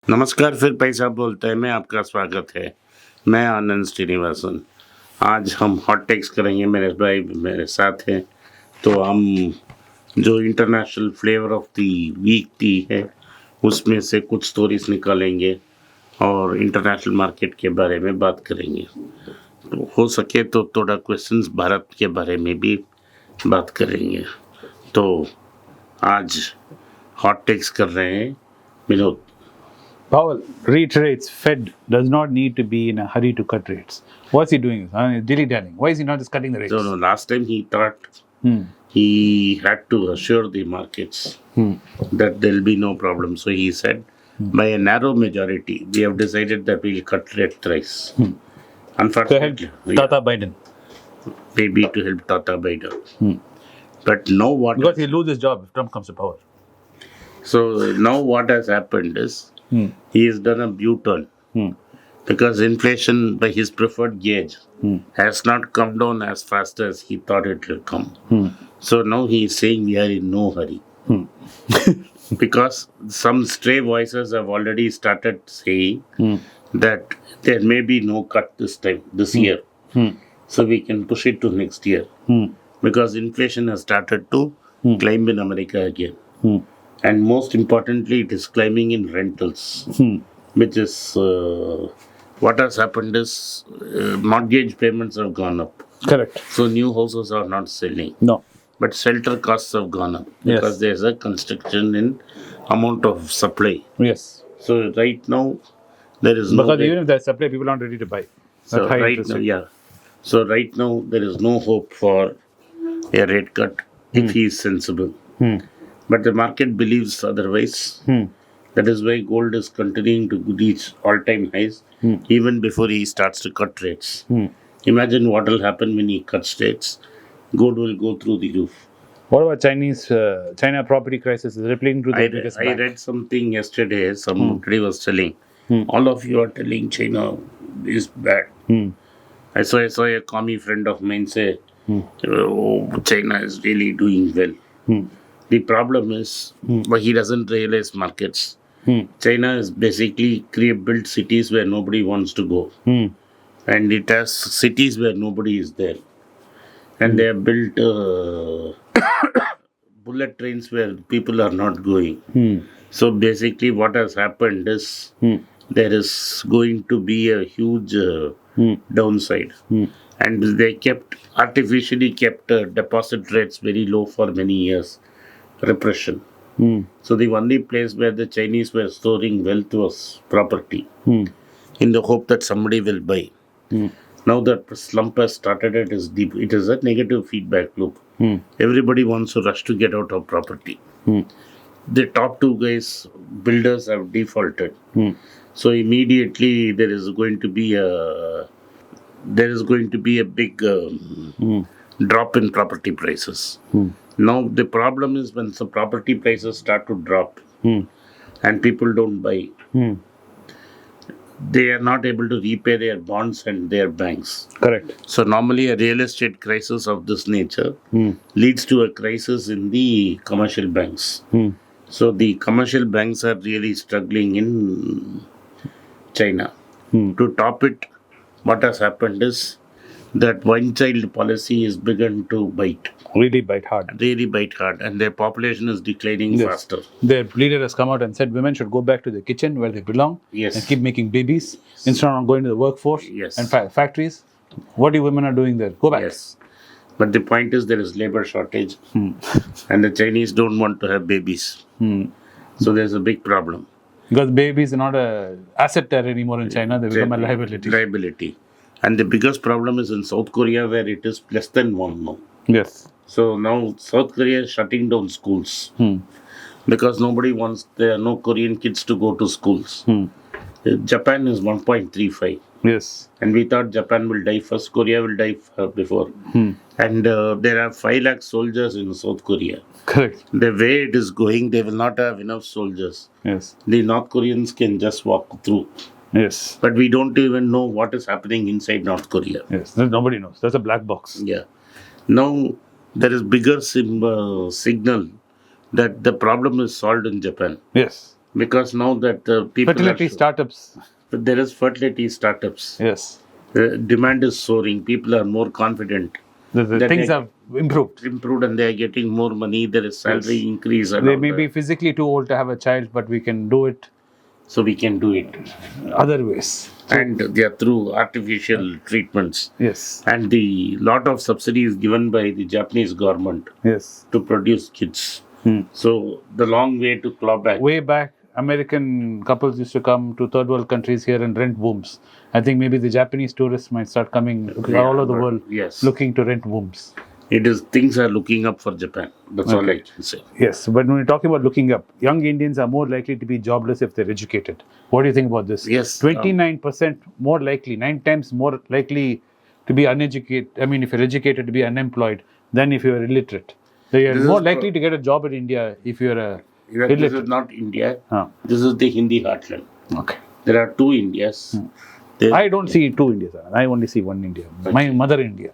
नमस्कार, फिर पैसा बोलता है में आपका स्वागत है। मैं आनंद श्रीनिवासन। आज हम हॉट टेक्स करेंगे। मेरे भाई मेरे साथ हैं, तो हम जो international flavour of the week tea है उसमें से कुछ स्टोरीज निकालेंगे और इंटरनेशनल मार्केट के बारे में बात करेंगे। तो हो सके तो थोड़ा क्वेश्चंस भारत के बारे में भी बात करेंगे। तो आज हॉट टेक्स कर रहे हैं Vinod. Powell reiterates Fed does not need to be in a hurry to cut rates. What's he doing? Dilly-dallying. Why is he not just cutting the rates? So no, last time he thought he had to assure the markets that there'll be no problem. So he said, by a narrow majority, we have decided that we'll cut rate thrice. Unfortunately, To help Tata Biden. Maybe to help Tata Biden. But now what? Because he'll lose his job if Trump comes to power. So now what has happened is he has done a U-turn because inflation by his preferred gauge has not come down as fast as he thought it will come. So now he is saying we are in no hurry. Because some stray voices have already started saying that there may be no cut this year. So we can push it to next year. Because inflation has started to climb in America again. And most importantly, it is climbing in rentals, which is what has happened is mortgage payments have gone up. Correct. So new houses are not selling. No. But shelter costs have gone up because there's a constriction in amount of supply. Yes. So right now, there is because even if there's supply, people aren't ready to buy. So right now, So right now, there is no hope for a rate cut if he is sensible. But the market believes otherwise. That is why gold is continuing to reach all-time highs even before he starts to cut rates. Imagine what will happen when he cuts rates. Gold will go through the roof. What about China property crisis is rippling to the biggest bank? I read something yesterday. Somebody was telling, all of you are telling China is bad. I saw a commie friend of mine say, oh, China is really doing well. The problem is, but he doesn't realize markets. China is basically built cities where nobody wants to go. And it has cities where nobody is there. And they have built bullet trains where people are not going. So basically what has happened is there is going to be a huge downside. And they artificially kept deposit rates very low for many years. Repression. So the only place where the Chinese were storing wealth was property in the hope that somebody will buy. Now that slump has started, it is deep. It is a negative feedback loop. Everybody wants to rush to get out of property. The top two guys, builders, have defaulted. So immediately there is going to be a big drop in property prices. Now the problem is when some property prices start to drop and people don't buy, they are not able to repay their bonds and their banks. Correct. So normally a real estate crisis of this nature leads to a crisis in the commercial banks. So the commercial banks are really struggling in China. To top it, what has happened is that one-child policy has begun to bite. Really bite hard. And their population is declining faster. Their leader has come out and said women should go back to the kitchen where they belong and keep making babies instead of going to the workforce and factories. What you women are doing there? Go back. Yes. But the point is there is labor shortage and the Chinese don't want to have babies. So there's a big problem. Because babies are not an asset there anymore in China. They become a liability. And the biggest problem is in South Korea where it is less than one now. Yes. So now South Korea is shutting down schools because there are no Korean kids to go to schools. Japan is 1.35. Yes. And we thought Japan will die first, Korea will die before. And there are 5 lakh soldiers in South Korea. Correct. The way it is going, they will not have enough soldiers. Yes. The North Koreans can just walk through. Yes. But we don't even know what is happening inside North Korea. Yes. Nobody knows. That's a black box. Yeah. Now, there is bigger signal that the problem is solved in Japan. Yes. Because now that people fertility startups. there is fertility startups. Yes. Demand is soaring. People are more confident. The things have improved. And they are getting more money. There is salary increase. And they may be physically too old to have a child, but we can do it. So we can do it other ways. And they are through artificial treatments. Yes. And the lot of subsidies given by the Japanese government. Yes. To produce kids. So the long way to claw back. Way back, American couples used to come to third world countries here and rent wombs. I think maybe the Japanese tourists might start coming all over the world looking to rent wombs. Things are looking up for Japan. That's all I can say. Yes, but when we're talking about looking up, young Indians are more likely to be jobless if they're educated. What do you think about this? Yes. 29% more likely, 9 times more likely to be uneducated. I mean, if you're educated, to be unemployed than if you're illiterate. So you're more likely to get a job in India if you're illiterate. This is not India. This is the Hindi heartland. Okay. There are two Indias. I don't see two Indias. I only see one India. My mother India.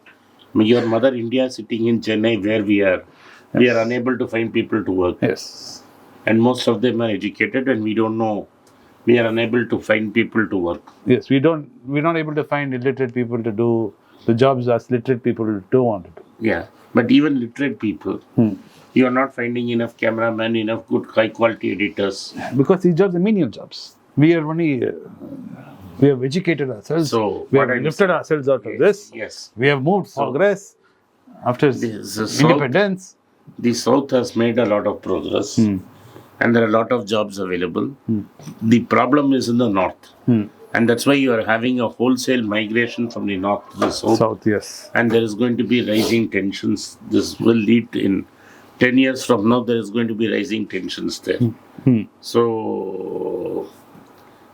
Your mother India sitting in Chennai where we are. We are unable to find people to work. Yes. And most of them are educated and we don't know. We are unable to find people to work. Yes, we're not able to find illiterate people to do the jobs as literate people do want to do. Yeah. But even literate people, you are not finding enough cameramen, enough good high quality editors. Because these jobs are menial jobs. We are only, we have educated ourselves. So we have lifted ourselves out of this. Yes. We have moved progress after independence. The South has made a lot of progress. And there are a lot of jobs available. The problem is in the North. And that's why you are having a wholesale migration from the North to the South. Yes. And there is going to be rising tensions. This will lead in 10 years from now, there is going to be rising tensions there. So,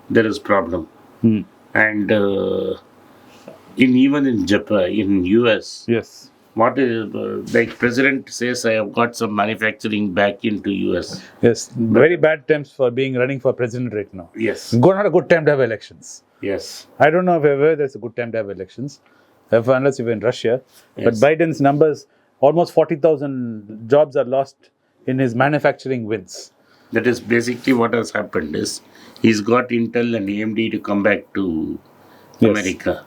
there is problem. And even in Japan, in US, yes. What is like President says, I have got some manufacturing back into US. Yes, very bad times for running for president right now. Yes, not a good time to have elections. Yes, I don't know if ever there's a good time to have elections, unless you're in Russia. But Biden's numbers, almost 40,000 jobs are lost in his manufacturing wins. That is basically what has happened. Is he's got Intel and AMD to come back to America.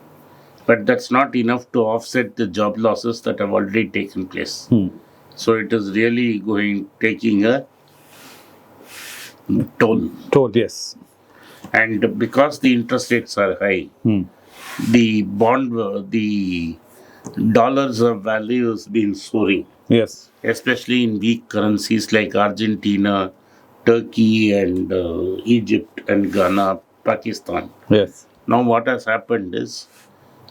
But that's not enough to offset the job losses that have already taken place. So it is really taking a toll. Yes. And because the interest rates are high, the dollars of value has been soaring. Yes. Especially in weak currencies like Argentina, Turkey, and Egypt, and Ghana, Pakistan. Yes. Now what has happened is,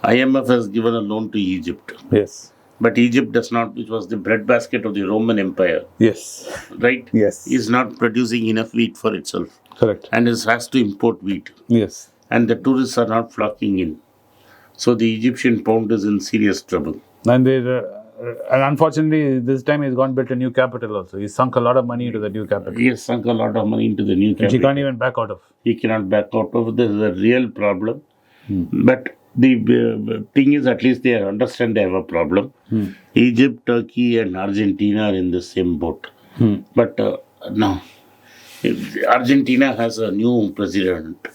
IMF has given a loan to Egypt. Yes. But Egypt does not, which was the breadbasket of the Roman Empire. Yes. Right? Yes. Is not producing enough wheat for itself. Correct. And has to import wheat. Yes. And the tourists are not flocking in. So the Egyptian pound is in serious trouble. And unfortunately, this time he's gone built a new capital also. He's sunk a lot of money into the new capital. He has sunk a lot of money into the new capital. Which he can't even back out of. He cannot back out of. This is a real problem. But the thing is, at least they understand they have a problem. Egypt, Turkey, and Argentina are in the same boat. But no. Argentina has a new president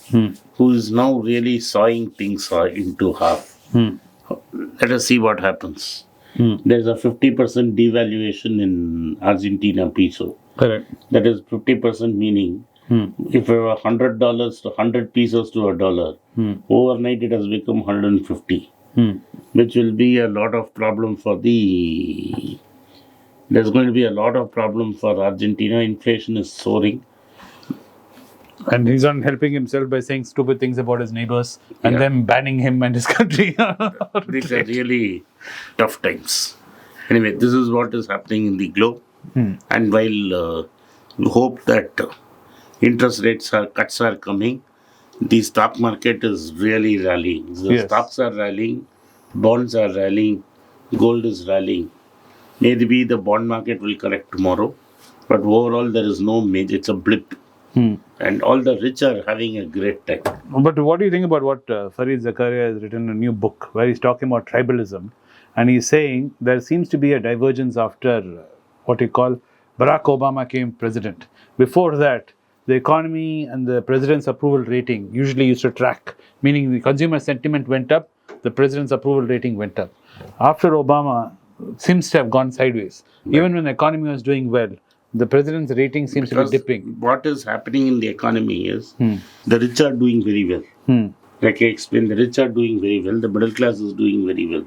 who is now really sawing things into half. Let us see what happens. There's a 50% devaluation in Argentina peso. Correct. That is 50% meaning if it were $100 to 100 pesos to a dollar, overnight it has become 150, which will be a lot of problem for there's going to be a lot of problem for Argentina. Inflation is soaring. And he's not helping himself by saying stupid things about his neighbors and them banning him and his country. These are really tough times. Anyway, this is what is happening in the globe. And while we hope that interest cuts are coming, the stock market is really rallying. The stocks are rallying, bonds are rallying, gold is rallying. Maybe the bond market will correct tomorrow, but overall there is no major, it's a blip. And all the rich are having a great time. But what do you think about what Fareed Zakaria has written a new book where he's talking about tribalism, and he's saying there seems to be a divergence after what he call Barack Obama came president. Before that, the economy and the president's approval rating usually used to track, meaning the consumer sentiment went up, the president's approval rating went up. After Obama, seems to have gone sideways. Right. Even when the economy was doing well, the president's rating seems to be dipping. What is happening in the economy is the rich are doing very well. Like I explained, the rich are doing very well, the middle class is doing very well.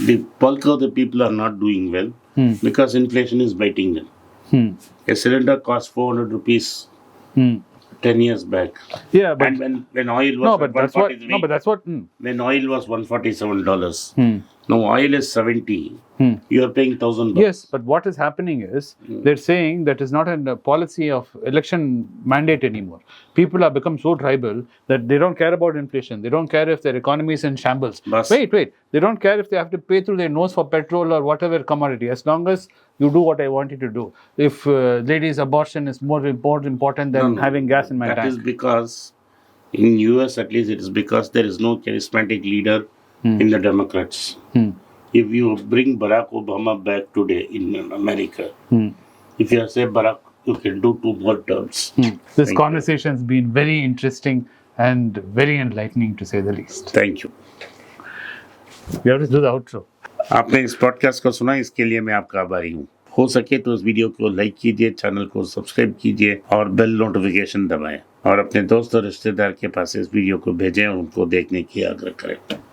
The bulk of the people are not doing well because inflation is biting them. A cylinder cost 400 rupees 10 years back. Yeah, but and when oil was when oil was $147. Now oil is 70. You are paying $1,000. Yes, but what is happening is they're saying that is not a policy of election mandate anymore. People have become so tribal that they don't care about inflation. They don't care if their economy is in shambles. Wait. They don't care if they have to pay through their nose for petrol or whatever commodity. As long as you do what I want you to do. If ladies' abortion is more important than having gas in my tank. That is because in US at least it is because there is no charismatic leader in the Democrats. If you bring Barack Obama back today in America, if you say Barack, you can do 2 more terms. This conversation has been very interesting and very enlightening to say the least. Thank you. We have to do the outro. आपने इस podcast को सुना, इसके लिए मैं आपका आभारी हूँ. हो सके तो इस वीडियो को लाइक कीजिए, चैनल को सब्सक्राइब कीजिए और बेल नोटिफिकेशन दबाएं और अपने दोस्त और रिश्तेदार के पास इस वीडियो को भेजें और उनको देखने की आग्रह करें.